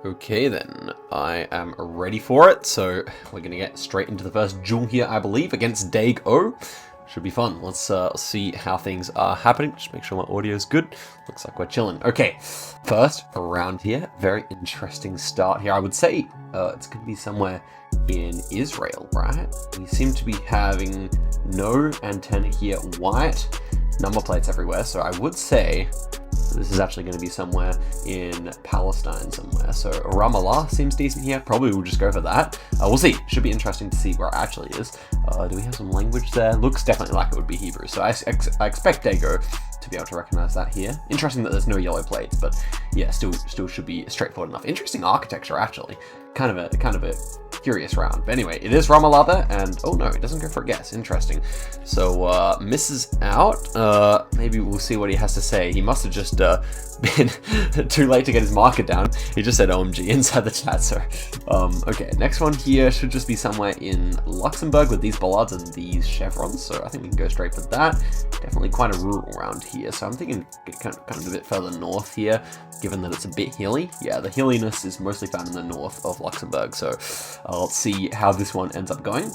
Okay then, I am ready for it, so we're going to get straight into the first duel here, I believe, against Daeg O. Should be fun. Let's see how things are happening. Just make sure my audio is good. Looks like we're chilling. Okay, first round here. Very interesting start here. I would say it's going to be somewhere in Israel, right? We seem to be having no antenna here, white number plates everywhere, so I would say this is actually going to be somewhere in Palestine somewhere. So Ramallah seems decent here. Probably we'll just go for that. We'll see. Should be interesting to see where it actually is. Do we have some language there? Looks definitely like it would be Hebrew. So I expect Daeg O to be able to recognize that here. Interesting that there's no yellow plates, but yeah, still should be straightforward enough. Interesting architecture actually. Kind of a curious round. But anyway, it is Ramallah there, and oh no, it doesn't go for a guess. Interesting. So misses out. Maybe we'll see what he has to say. He must have just been too late to get his marker down. He just said OMG inside the chat, so okay, next one here should just be somewhere in Luxembourg with these bollards and these chevrons, so I think we can go straight for that. Definitely quite a rural round here, so I'm thinking kind of a bit further north here, given that it's a bit hilly. Yeah, the hilliness is mostly found in the north of Luxembourg, so let's see how this one ends up going.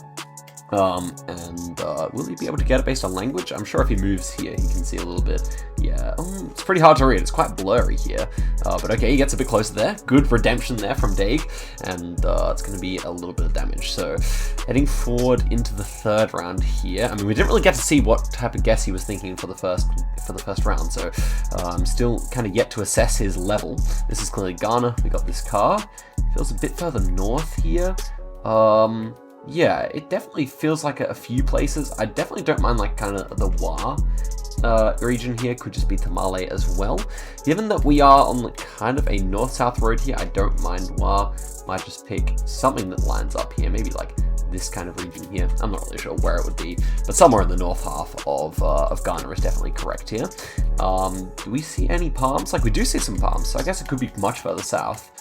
Will he be able to get it based on language? I'm sure if he moves here, he can see a little bit. Yeah, it's pretty hard to read. It's quite blurry here. But okay, he gets a bit closer there. Good redemption there from Daeg, and it's going to be a little bit of damage. So heading forward into the third round here. I mean, we didn't really get to see what type of guess he was thinking for the first round. So I'm still kind of yet to assess his level. This is clearly Ghana. We got this car. Feels a bit further north here. Yeah, it definitely feels like a few places. I definitely don't mind like kind of the Wa region here. Could just be Tamale as well. Given that we are on kind of a north-south road here, I don't mind Wa. Might just pick something that lines up here. Maybe like this kind of region here. I'm not really sure where it would be, but somewhere in the north half of Ghana is definitely correct here. Do we see any palms? Like we do see some palms, so I guess it could be much further south.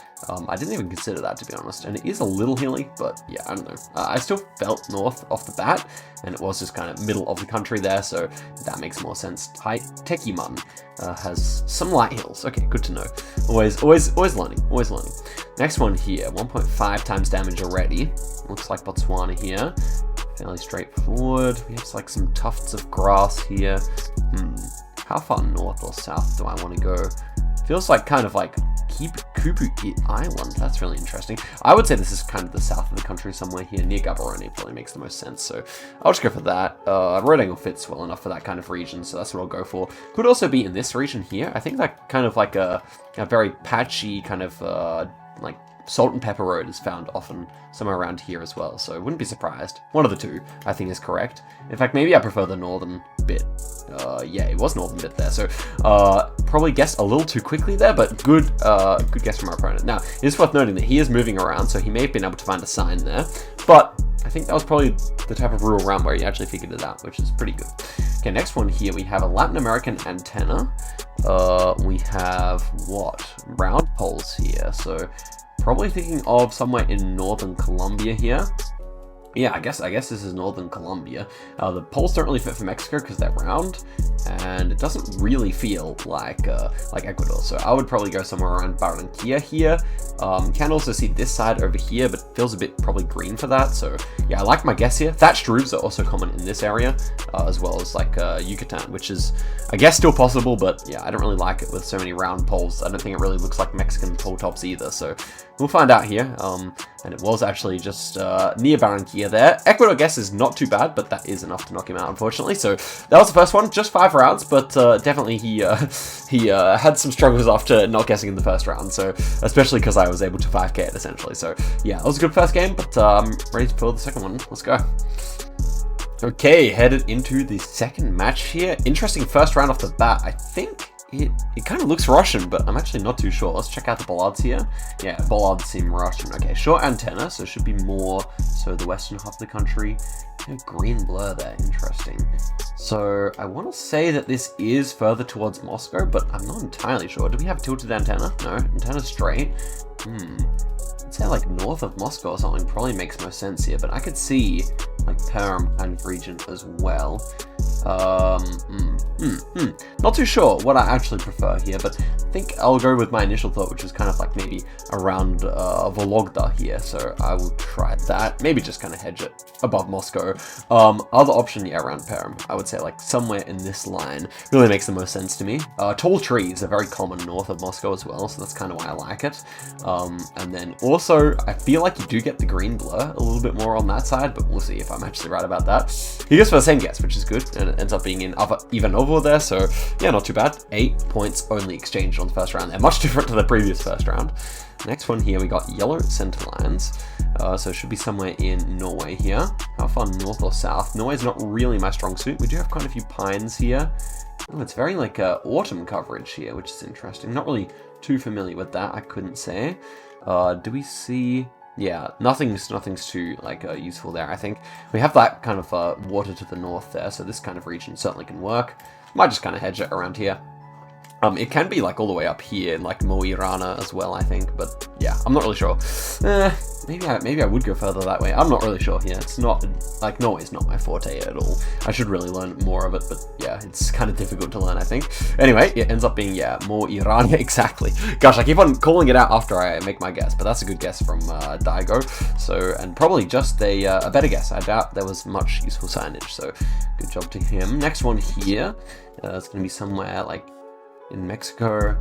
I didn't even consider that, to be honest, and it is a little hilly, but yeah, I don't know. I still felt north off the bat, and it was just kind of middle of the country there, so that makes more sense. Tekiman has some light hills. Okay, good to know. Always learning, always learning. Next one here, 1.5 times damage already. Looks like Botswana here. Fairly straightforward. We have like some tufts of grass here. How far north or south do I want to go? Feels like kind of like Kupu Island. That's really interesting. I would say this is kind of the south of the country, somewhere here near Gaborone. Probably makes the most sense, so I'll just go for that. Right angle fits well enough for that kind of region, so that's what I'll go for. Could also be in this region here. I think that kind of like a very patchy kind of like salt and pepper road is found often somewhere around here as well, so I wouldn't be surprised. One of the two, I think, is correct. In fact, maybe I prefer the northern bit. Yeah, it was northern bit there, so probably guessed a little too quickly there, but good guess from our opponent. Now, it is worth noting that he is moving around, so he may have been able to find a sign there, but I think that was probably the type of rural round where he actually figured it out, which is pretty good. Okay, next one here, we have a Latin American antenna. We have, what? Round poles here, so probably thinking of somewhere in northern Colombia here. Yeah, I guess this is northern Colombia. The poles don't really fit for Mexico because they're round, and it doesn't really feel like Ecuador. So I would probably go somewhere around Barranquilla here. Can also see this side over here, but feels a bit probably green for that. So yeah, I like my guess here. Thatched roofs are also common in this area, as well as like Yucatan, which is I guess still possible, but yeah, I don't really like it with so many round poles. I don't think it really looks like Mexican pole tops either. So we'll find out here. And it was actually just near Barranquilla there. Ecuador guess is not too bad, but that is enough to knock him out, unfortunately. So that was the first one, just 5 rounds, but definitely he had some struggles after not guessing in the first round. So especially because I was able to 5k it essentially. So yeah, that was a good first game, but I'm ready for the second one. Let's go. Okay, headed into the second match here. Interesting first round off the bat. I think it kind of looks Russian, but I'm actually not too sure. Let's check out the bollards here. Yeah, bollards seem Russian. Okay, short antenna, so it should be more so the western half of the country. Green blur there, interesting. So I want to say that this is further towards Moscow, but I'm not entirely sure. Do we have tilted antenna? No, antenna straight. I'd say like north of Moscow or something probably makes most sense here, but I could see like Perm kind of region as well. Not too sure what I actually prefer here, but I think I'll go with my initial thought, which is kind of like maybe around Vologda here, so I will try that. Maybe just kind of hedge it above Moscow. Other option, yeah, around Perm. I would say like somewhere in this line really makes the most sense to me. Tall trees are very common north of Moscow as well, so that's kind of why I like it. And then also, I feel like you do get the green blur a little bit more on that side, but we'll see if I'm actually right about that. He goes for the same guess, which is good, and it ends up being in Ivanovo there, so yeah, not too bad. 8 points only exchanged on the first round there, much different to the previous first round. Next one here, we got yellow center lines, so it should be somewhere in Norway here. How far north or south? Norway's not really my strong suit. We do have quite a few pines here. Oh, it's very like autumn coverage here, which is interesting. Not really too familiar with that, I couldn't say. Do we see... Yeah, nothing's too like useful there. I think we have that kind of water to the north there, so this kind of region certainly can work. Might just kind of hedge it around here. It can be like all the way up here, like Mo Irana as well, I think, but yeah, I'm not really sure. Maybe I would go further that way. I'm not really sure here. It's not, like, Norway's not my forte at all. I should really learn more of it, but yeah, it's kind of difficult to learn, I think. Anyway, it ends up being, yeah, Mo Irana, exactly. Gosh, I keep on calling it out after I make my guess, but that's a good guess from Daigo. So, and probably just a better guess. I doubt there was much useful signage, so good job to him. Next one here, it's going to be somewhere, like, in Mexico.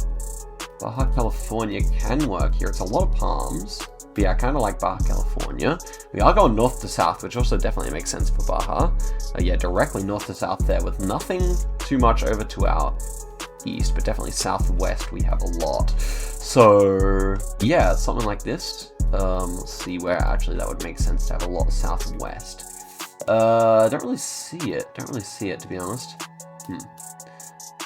Baja California can work here. It's a lot of palms. But yeah, I kind of like Baja California. We are going north to south, which also definitely makes sense for Baja. Yeah, directly north to south there with nothing too much over to our east, but definitely southwest we have a lot. So yeah, something like this. Let's see where actually that would make sense to have a lot southwest. Don't really see it. Don't really see it, to be honest.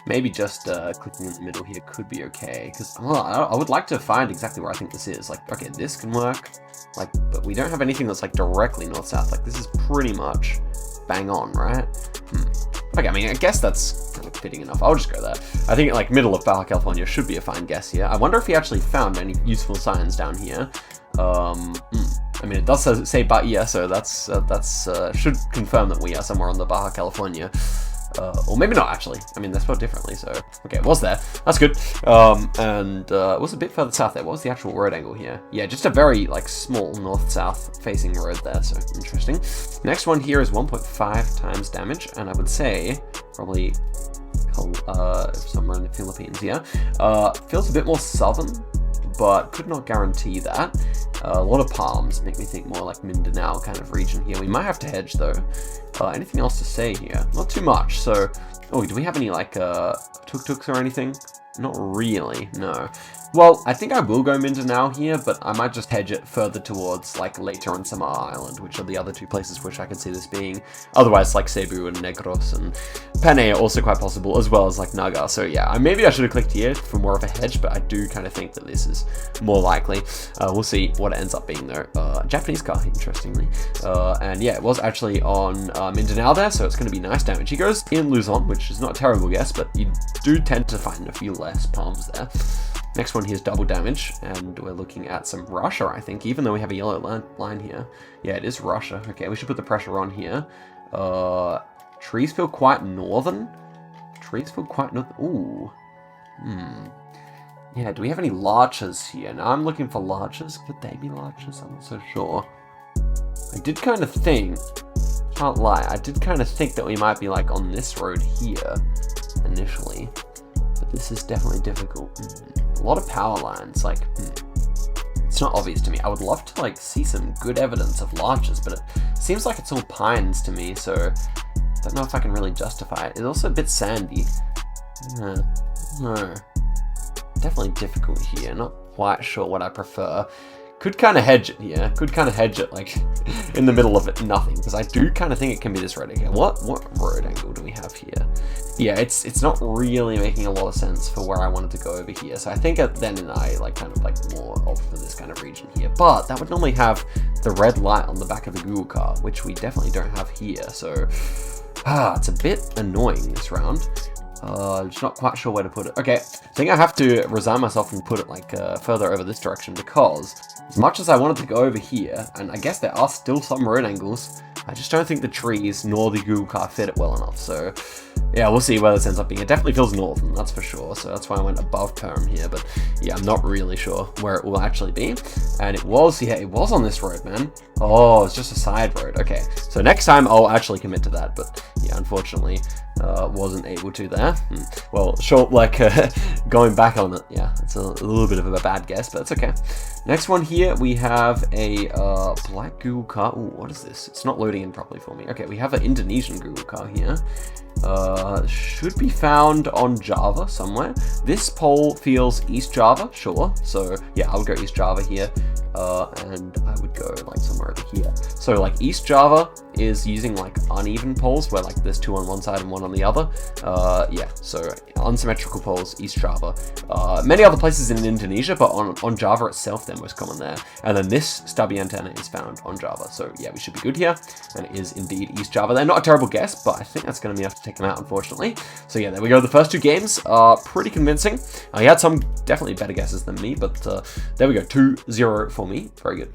Maybe just clicking in the middle here could be okay, because I would like to find exactly where I think this is. Like, okay, this can work, like, but we don't have anything that's like directly north-south. Like, this is pretty much bang on, right? Okay, I mean, I guess that's kind of fitting enough. I'll just go there. I think like middle of Baja California should be a fine guess here. I wonder if he actually found any useful signs down here. I mean, it does say Bahia, so that's should confirm that we are somewhere on the Baja California. Or maybe not, actually. I mean, they're spelled differently, so... Okay, it was there. That's good. And it was a bit further south there. What was the actual road angle here? Yeah, just a very, like, small north-south facing road there, so interesting. Next one here is 1.5 times damage, and I would say probably somewhere in the Philippines, yeah. Feels a bit more southern, but could not guarantee that. A lot of palms make me think more like Mindanao kind of region here. We might have to hedge, though. Anything else to say here? Not too much. So, oh, do we have any like tuk-tuks or anything? Not really, no. Well, I think I will go Mindanao here, but I might just hedge it further towards like later on Samar Island, which are the other two places which I could see this being. Otherwise, like Cebu and Negros and Panay are also quite possible, as well as like Naga. So yeah, maybe I should have clicked here for more of a hedge, but I do kind of think that this is more likely. We'll see what it ends up being though. Japanese car, interestingly. And yeah, it was actually on Mindanao there, so it's going to be nice damage. He goes in Luzon, which is not a terrible guess, but you do tend to find a few less palms there. Next one here is double damage, and we're looking at some Russia, I think, even though we have a yellow line here. Yeah, it is Russia. Okay, we should put the pressure on here. Trees feel quite northern. Trees feel quite northern. Ooh. Yeah, do we have any larches here? Now, I'm looking for larches. Could they be larches? I'm not so sure. I did kind of think, can't lie, I did kind of think that we might be like on this road here initially. But this is definitely difficult. A lot of power lines, like, it's not obvious to me. I would love to, like, see some good evidence of larches, but it seems like it's all pines to me, so I don't know if I can really justify it. It's also a bit sandy. No. Definitely difficult here. Not quite sure what I prefer. Could kind of hedge it here. Could kind of hedge it, like, in the middle of it, nothing. Because I do kind of think it can be this road angle. What road angle do we have here? Yeah, it's not really making a lot of sense for where I wanted to go over here. So I think then and I, like, kind of, like, more opt for this kind of region here. But that would normally have the red light on the back of the Google car, which we definitely don't have here. So, it's a bit annoying this round. Just not quite sure where to put it. Okay, I think I have to resign myself and put it like further over this direction, because as much as I wanted to go over here, and I guess there are still some road angles, I just don't think the trees nor the Google car fit it well enough. So yeah, we'll see where this ends up being. It definitely feels northern, that's for sure. So that's why I went above Perm here. But yeah, I'm not really sure where it will actually be. And it was, yeah, it was on this road, man. Oh, it's just a side road. Okay, so next time I'll actually commit to that. But yeah, unfortunately, wasn't able to there. Well, sure, like going back on it, yeah, it's a little bit of a bad guess, but it's okay. Next one here, we have a black Google car. Ooh, what is this? It's not loading in properly for me. Okay, we have an Indonesian Google car here. Should be found on Java somewhere. This pole feels East Java, sure. So yeah, I would go East Java here. And I would go like somewhere over here. So like East Java is using like uneven poles where like there's 2 on one side and 1 on the other. Yeah, so unsymmetrical poles, East Java. Many other places in Indonesia, but on Java itself, they're most common there. And then this stubby antenna is found on Java. So yeah, we should be good here. And it is indeed East Java. They're not a terrible guess, but I think that's going to be enough to take them out, unfortunately. So yeah, there we go. The first 2 games are pretty convincing. He had some definitely better guesses than me, but there we go. 2-0 for me. Very good.